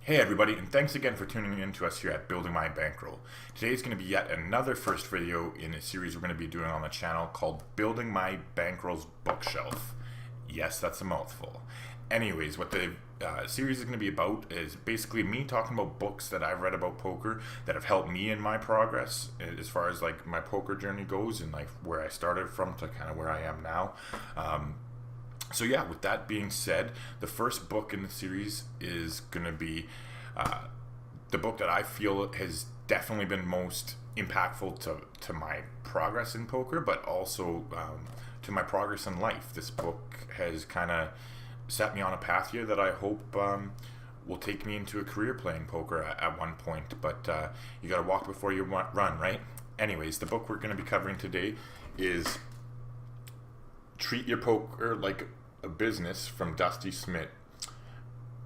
Hey everybody, and thanks again for tuning in to us here at Building My Bankroll. Today is going to be yet another first video in a series we're going to be doing on the channel called Building My Bankroll's Bookshelf. Yes, that's a mouthful. Anyways, what the series is going to be about is basically me talking about books that I've read about poker that have helped me in my progress as far as like my poker journey goes and like where I started from to kind of where I am now. So yeah, with that being said, the first book in the series is going to be the book that I feel has definitely been most impactful to my progress in poker, but also to my progress in life. This book has kind of set me on a path here that I hope will take me into a career playing poker at one point, but you got to walk before you run, right? Anyways, the book we're going to be covering today is Treat Your Poker Like a Business from Dusty Smith,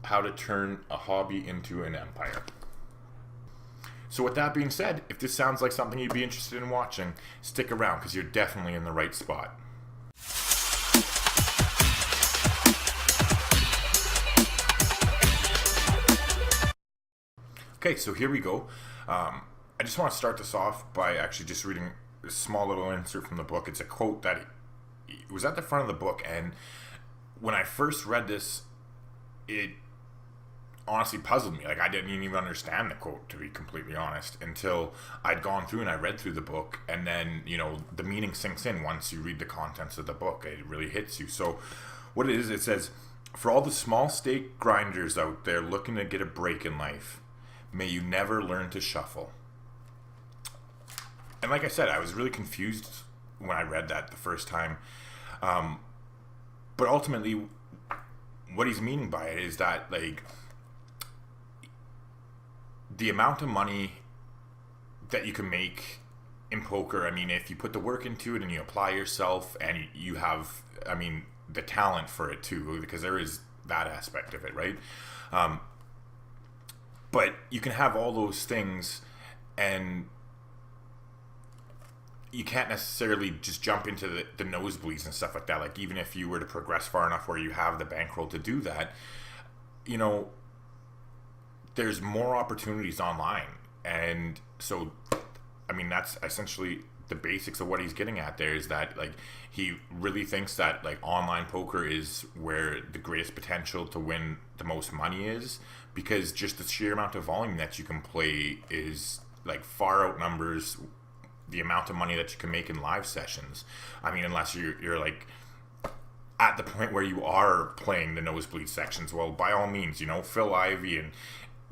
How to Turn a Hobby into an Empire. So with that being said, if this sounds like something you'd be interested in watching, stick around because you're definitely in the right spot. Okay, so here we go. I just want to start this off by actually just reading a small little insert from the book. It's a quote that was at the front of the book, and when I first read this, it honestly puzzled me. Like, I didn't even understand the quote, to be completely honest, until I'd gone through and I read through the book, and then, you know, the meaning sinks in once you read the contents of the book. It really hits you. So what it is, it says, for all the small stake grinders out there looking to get a break in life, may you never learn to shuffle. And like I said, I was really confused when I read that the first time. But ultimately, what he's meaning by it is that, like, the amount of money that you can make in poker, I mean, if you put the work into it and you apply yourself and you have, I mean, the talent for it too, because there is that aspect of it, right? But you can have all those things and you can't necessarily just jump into the nosebleeds and stuff like that. Like, even if you were to progress far enough where you have the bankroll to do that, you know, there's more opportunities online. And so, I mean, that's essentially the basics of what he's getting at there, is that, like, he really thinks that, like, online poker is where the greatest potential to win the most money is, because just the sheer amount of volume that you can play is, like, far outnumbers the amount of money that you can make in live sessions. I mean, unless you're like at the point where you are playing the nosebleed sections, well, by all means, you know, Phil Ivey and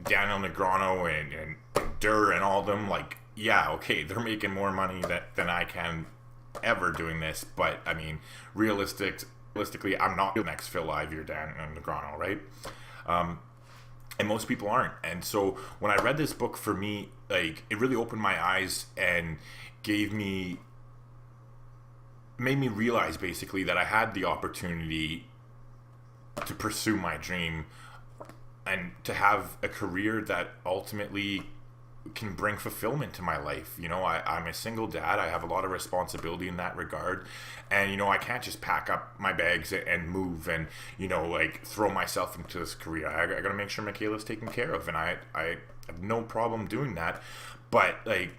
Daniel Negreanu and Durr and all of them, like, yeah, okay, they're making more money than I can ever doing this, but I mean, realistically, I'm not the next Phil Ivey or Daniel Negreanu, right? And most people aren't. And so when I read this book, for me, like, it really opened my eyes and made me realize basically that I had the opportunity to pursue my dream and to have a career that ultimately can bring fulfillment to my life. You know, I'm a single dad. I have a lot of responsibility in that regard. And, you know, I can't just pack up my bags and move and, you know, like, throw myself into this career. I got to make sure Michaela's taken care of. And I have no problem doing that. But, like,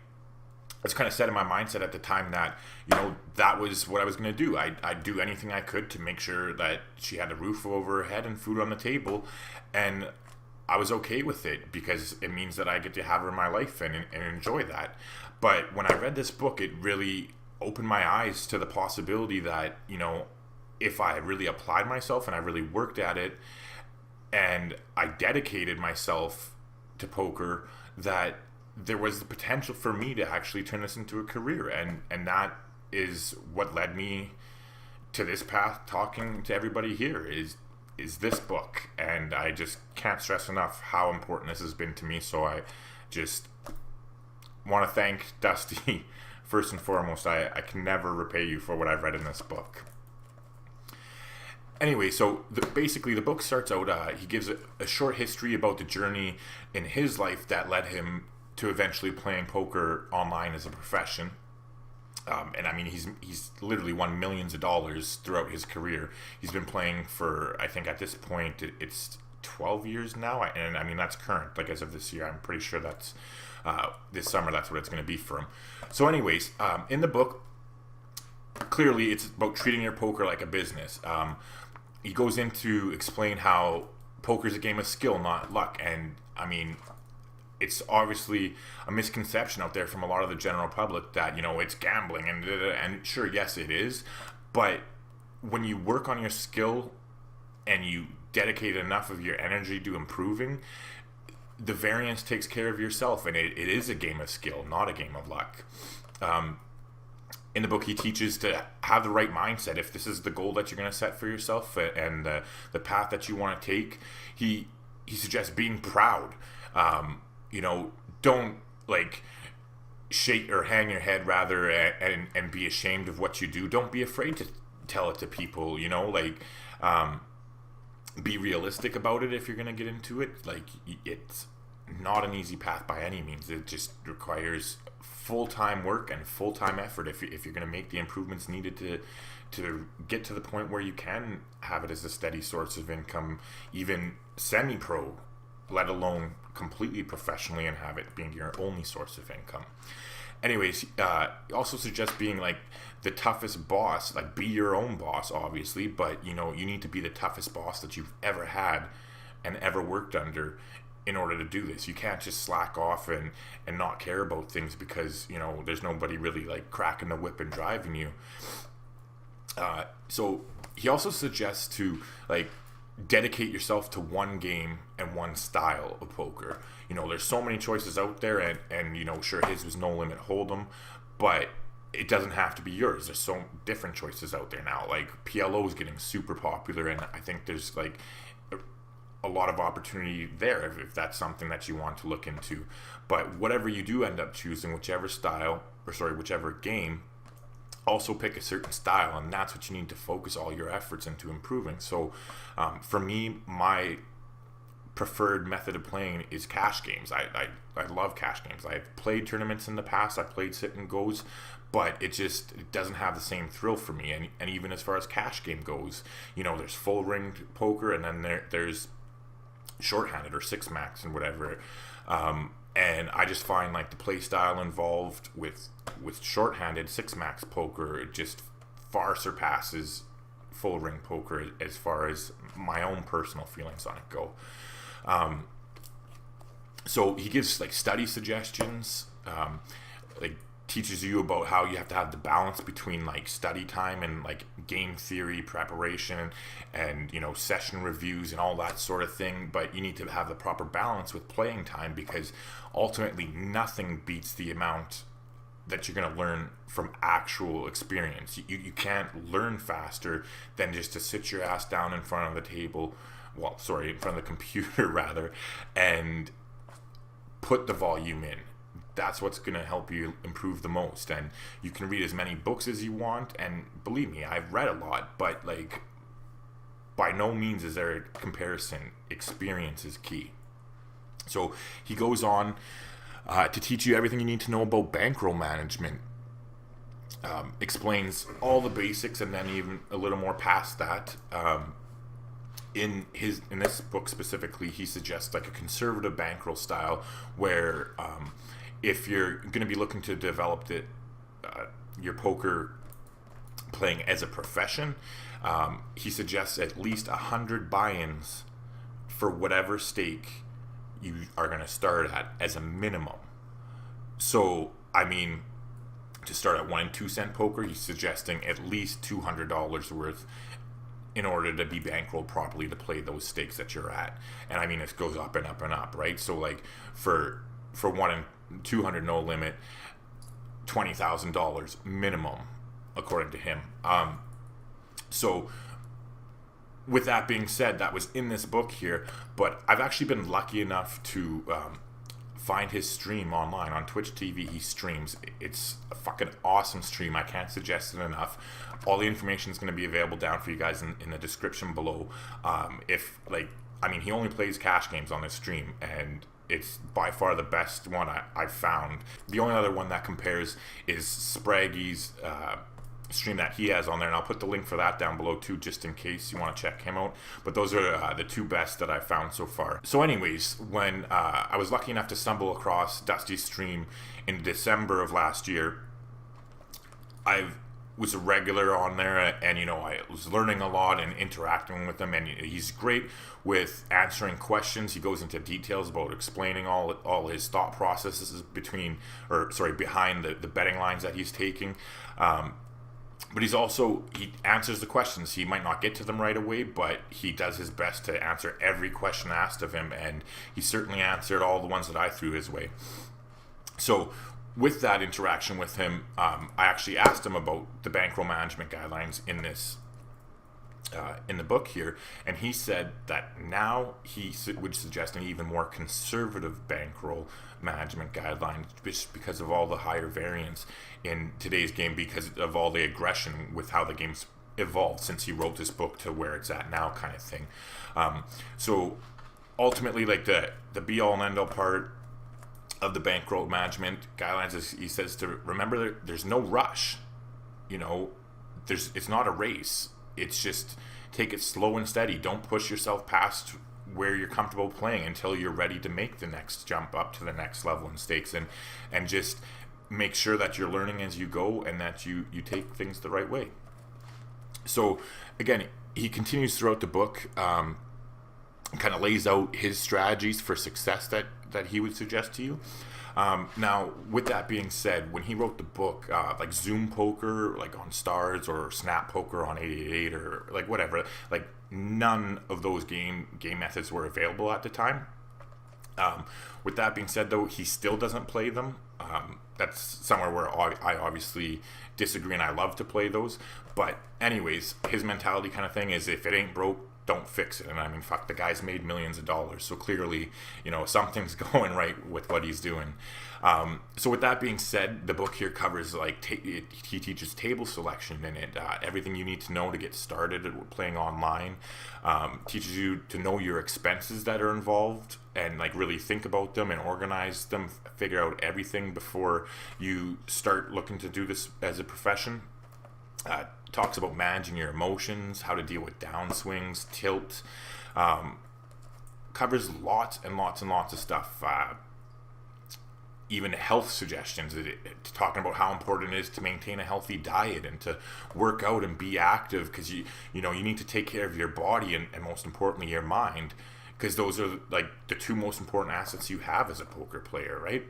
it's kind of set in my mindset at the time that, you know, that was what I was going to do. I'd do anything I could to make sure that she had a roof over her head and food on the table. And I was okay with it because it means that I get to have her in my life and enjoy that. But when I read this book, it really opened my eyes to the possibility that, you know, if I really applied myself and I really worked at it and I dedicated myself to poker, that there was the potential for me to actually turn this into a career. And that is what led me to this path, talking to everybody here, is this book. And I just can't stress enough how important this has been to me. So I just want to thank Dusty first and foremost. I can never repay you for what I've read in this book. Anyway, so basically the book starts out, he gives a short history about the journey in his life that led him to eventually playing poker online as a profession. And I mean, he's literally won millions of dollars throughout his career. He's been playing for, I think at this point, it's 12 years now, and I mean that's current. Like as of this year, I'm pretty sure that's this summer. That's what it's going to be for him. So, anyways, in the book, clearly it's about treating your poker like a business. He goes in to explain how poker is a game of skill, not luck, and I mean, it's obviously a misconception out there from a lot of the general public that it's gambling, and sure, yes, it is, but when you work on your skill and you dedicate enough of your energy to improving, the variance takes care of yourself, and it is a game of skill, not a game of luck. In the book, he teaches to have the right mindset. If this is the goal that you're going to set for yourself and the path that you want to take, he suggests being proud. Don't shake or hang your head rather and be ashamed of what you do. Don't be afraid to tell it to people. Be realistic about it if you're going to get into it. It's not an easy path by any means. It just requires full-time work and full-time effort if you're going to make the improvements needed to get to the point where you can have it as a steady source of income, even semi-pro, let alone completely professionally, and have it being your only source of income. Anyways, he also suggests being the toughest boss. Be your own boss, obviously, but you need to be the toughest boss that you've ever had and ever worked under in order to do this. You can't just slack off and not care about things because there's nobody really cracking the whip and driving you. So he also suggests to dedicate yourself to one game and one style of poker. There's so many choices out there, and sure, his was no limit hold'em, but it doesn't have to be yours. There's so different choices out there now. PLO is getting super popular, and I think there's a lot of opportunity there if that's something that you want to look into. But whatever you do end up choosing, whichever game, also pick a certain style, and that's what you need to focus all your efforts into improving. So for me, my preferred method of playing is cash games. I love cash games. I've played tournaments in the past. I played sit and goes, but it doesn't have the same thrill for me. And even as far as cash game goes, there's full ring poker, and then there's shorthanded or six max and whatever. And I just find the play style involved with shorthanded six max poker just far surpasses full ring poker as far as my own personal feelings on it go. So he gives study suggestions, teaches you about how you have to have the balance between study time and game theory preparation and session reviews and all that sort of thing, but you need to have the proper balance with playing time, because ultimately nothing beats the amount that you're going to learn from actual experience. You can't learn faster than just to sit your ass down in front of the table, in front of the computer rather, and put the volume in. That's what's going to help you improve the most. And you can read as many books as you want, and believe me, I've read a lot, but by no means is there a comparison. Experience is key. So he goes on to teach you everything you need to know about bankroll management. Explains all the basics, and then even a little more past that. In this book specifically, he suggests a conservative bankroll style where if you're going to be looking to develop your poker playing as a profession, he suggests at least 100 buy-ins for whatever stake you are going to start at as a minimum. So, I mean, to start at 1 and 2 cent poker, he's suggesting at least $200 worth in order to be bankrolled properly to play those stakes that you're at. And I mean, it goes up and up and up, right? So for 1 and 200 no limit, $20,000 minimum, according to him. So with that being said, that was in this book here, but I've actually been lucky enough to find his stream online on Twitch TV. He streams. It's a fucking awesome stream. I can't suggest it enough. All the information is going to be available down for you guys in the description below. He only plays cash games on this stream, and it's by far the best one I've found. The only other one that compares is Spraggy's stream that he has on there, and I'll put the link for that down below too, just in case you want to check him out. But those are the two best that I found so far. So anyways, when I was lucky enough to stumble across Dusty's stream in December of last year, I was a regular on there, and I was learning a lot and interacting with him, and he's great with answering questions. He goes into details about explaining all his thought processes behind the betting lines that he's taking. But he answers the questions. He might not get to them right away, but he does his best to answer every question asked of him, and he certainly answered all the ones that I threw his way. So with that interaction with him, I actually asked him about the bankroll management guidelines in the book here, and he said that now he would suggest an even more conservative bankroll management guidelines, just because of all the higher variance in today's game, because of all the aggression with how the game's evolved since he wrote this book to where it's at now, kind of thing. So ultimately, like the be all and end all part of the bankroll management guidelines is, he says, to remember that there's no rush. It's not a race. It's just take it slow and steady. Don't push yourself past where you're comfortable playing until you're ready to make the next jump up to the next level in stakes, and just make sure that you're learning as you go, and that you take things the right way. So again, he continues throughout the book, kind of lays out his strategies for success that he would suggest to you. Now, with that being said, when he wrote the book, like Zoom Poker, like on Stars, or Snap Poker on 888, or like whatever, like none of those game methods were available at the time. With that being said, though, he still doesn't play them. That's somewhere where I obviously disagree, and I love to play those. But anyways, his mentality kind of thing is, if it ain't broke, don't fix it. And I mean, fuck, the guy's made millions of dollars, so clearly, something's going right with what he's doing. So with that being said, the book here covers, like, he teaches table selection in it, everything you need to know to get started at playing online. Teaches you to know your expenses that are involved, and like really think about them and organize them, figure out everything before you start looking to do this as a profession. Talks about managing your emotions, how to deal with downswings, tilt. Covers lots and lots and lots of stuff. Even health suggestions, talking about how important it is to maintain a healthy diet and to work out and be active, because you need to take care of your body and most importantly your mind, because those are like the two most important assets you have as a poker player, right?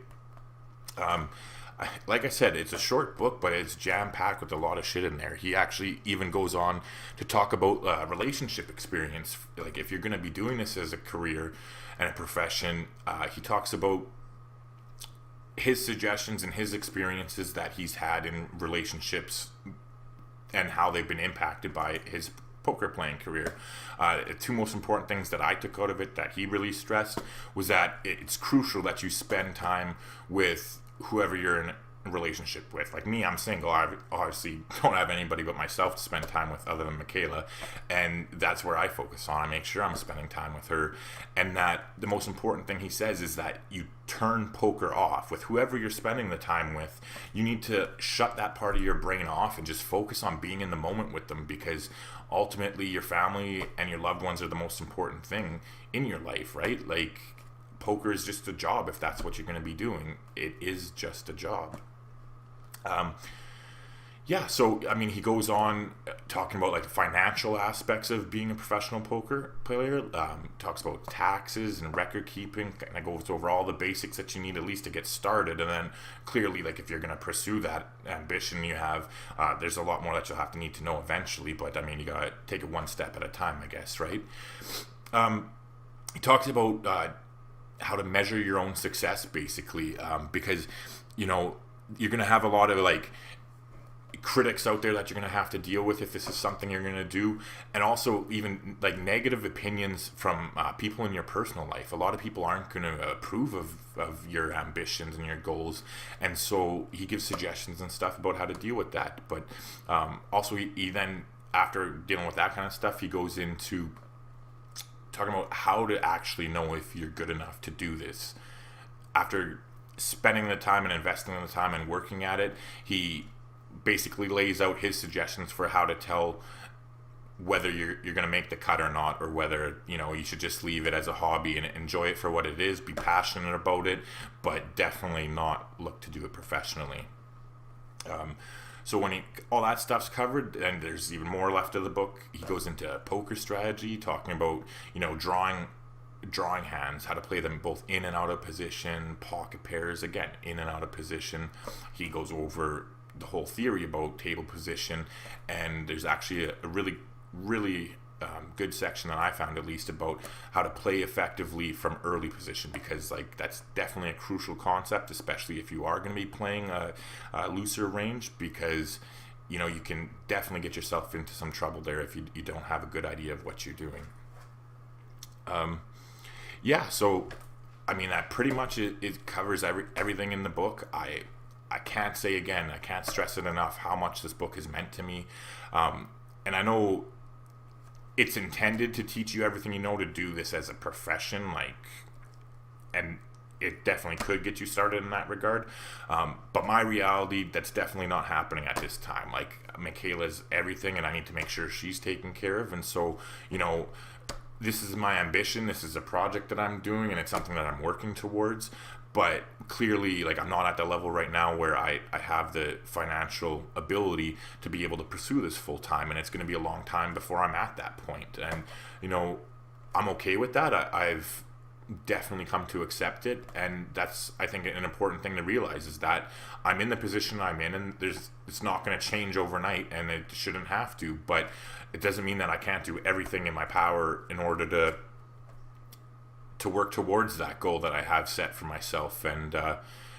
Like I said, it's a short book, but it's jam-packed with a lot of shit in there. He actually even goes on to talk about relationship experience. Like, if you're going to be doing this as a career and a profession, he talks about his suggestions and his experiences that he's had in relationships and how they've been impacted by his poker playing career. The two most important things that I took out of it that he really stressed was that it's crucial that you spend time with whoever you're in a relationship with. Like me, I'm single. I obviously don't have anybody but myself to spend time with other than Michaela, and that's where I focus on. I make sure I'm spending time with her, and that the most important thing he says is that you turn poker off. With whoever you're spending the time with, you need to shut that part of your brain off and just focus on being in the moment with them, because ultimately your family and your loved ones are the most important thing in your life, right? Like, poker is just a job. If that's what you're going to be doing, it is just a job. So I mean, he goes on talking about like the financial aspects of being a professional poker player. Talks about taxes and record keeping, kind of goes over all the basics that you need at least to get started. And then clearly, like, if you're going to pursue that ambition you have, there's a lot more that you'll have to need to know eventually. But I mean, you got to take it one step at a time, I guess, right? He talks about how to measure your own success, basically, because you're going to have a lot of like critics out there that you're going to have to deal with if this is something you're going to do, and also even like negative opinions from people in your personal life. A lot of people aren't going to approve of your ambitions and your goals, and so he gives suggestions and stuff about how to deal with that. But also he then, after dealing with that kind of stuff, he goes into talking about how to actually know if you're good enough to do this. After spending the time and investing the time and working at it, he basically lays out his suggestions for how to tell whether you're going to make the cut or not, or whether, you know, you should just leave it as a hobby and enjoy it for what it is, be passionate about it, but definitely not look to do it professionally. So when all that stuff's covered, and there's even more left of the book, he goes into poker strategy, talking about, you know, drawing hands, how to play them both in and out of position, pocket pairs, again, in and out of position. He goes over the whole theory about table position, and there's actually a really good section that I found, at least, about how to play effectively from early position, because like that's definitely a crucial concept, especially if you are going to be playing a looser range, because you know you can definitely get yourself into some trouble there if you don't have a good idea of what you're doing. Yeah, so I mean that pretty much it covers everything in the book. I can't say again, I can't stress it enough how much this book has meant to me, and I know it's intended to teach you everything you know to do this as a profession, like, and it definitely could get you started in that regard, but my reality, that's definitely not happening at this time. Like, Michaela's everything, and I need to make sure she's taken care of, and so, you know, this is my ambition, this is a project that I'm doing, and it's something that I'm working towards, but clearly, like, I'm not at the level right now where I have the financial ability to be able to pursue this full time, and it's going to be a long time before I'm at that point. And, you know, I'm okay with that. I've definitely come to accept it, and that's, I think, an important thing to realize, is that I'm in the position I'm in, and it's not going to change overnight, and it shouldn't have to, but it doesn't mean that I can't do everything in my power in order to work towards that goal that I have set for myself. And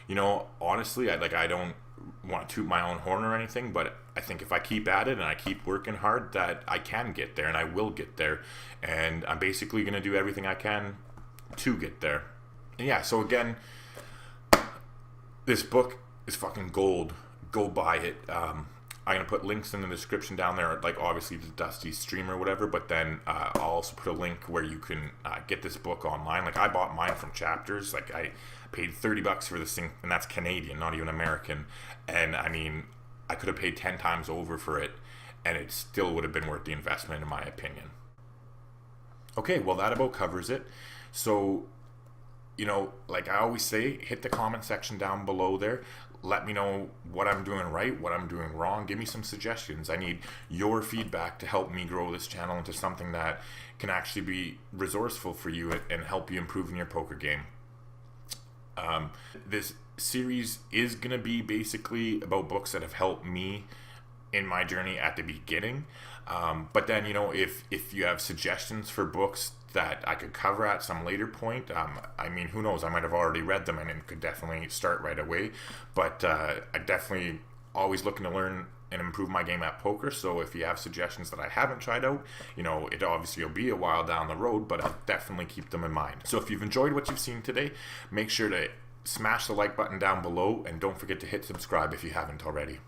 you know, honestly, I don't want to toot my own horn or anything, but I think if I keep at it and I keep working hard, that I can get there, and I will get there, and I'm basically going to do everything I can to get there. And yeah, so again, this book is fucking gold. Go buy it. I'm going to put links in the description down there, like obviously the Dusty stream or whatever, but then I'll also put a link where you can get this book online. Like, I bought mine from Chapters. Like, I paid $30 for this thing, and that's Canadian, not even American. And I mean, I could have paid 10 times over for it, and it still would have been worth the investment, in my opinion. Okay, well, that about covers it. So, you know, like I always say, hit the comment section down below there. Let me know what I'm doing right, what I'm doing wrong. Give me some suggestions. I need your feedback to help me grow this channel into something that can actually be resourceful for you and help you improve in your poker game. This series is going to be basically about books that have helped me in my journey at the beginning. But then, you know, if you have suggestions for books that I could cover at some later point, I mean, who knows, I might have already read them and it could definitely start right away. But I definitely always looking to learn and improve my game at poker. So if you have suggestions that I haven't tried out, you know, it obviously will be a while down the road, but I'll definitely keep them in mind. So if you've enjoyed what you've seen today, make sure to smash the like button down below, and don't forget to hit subscribe if you haven't already.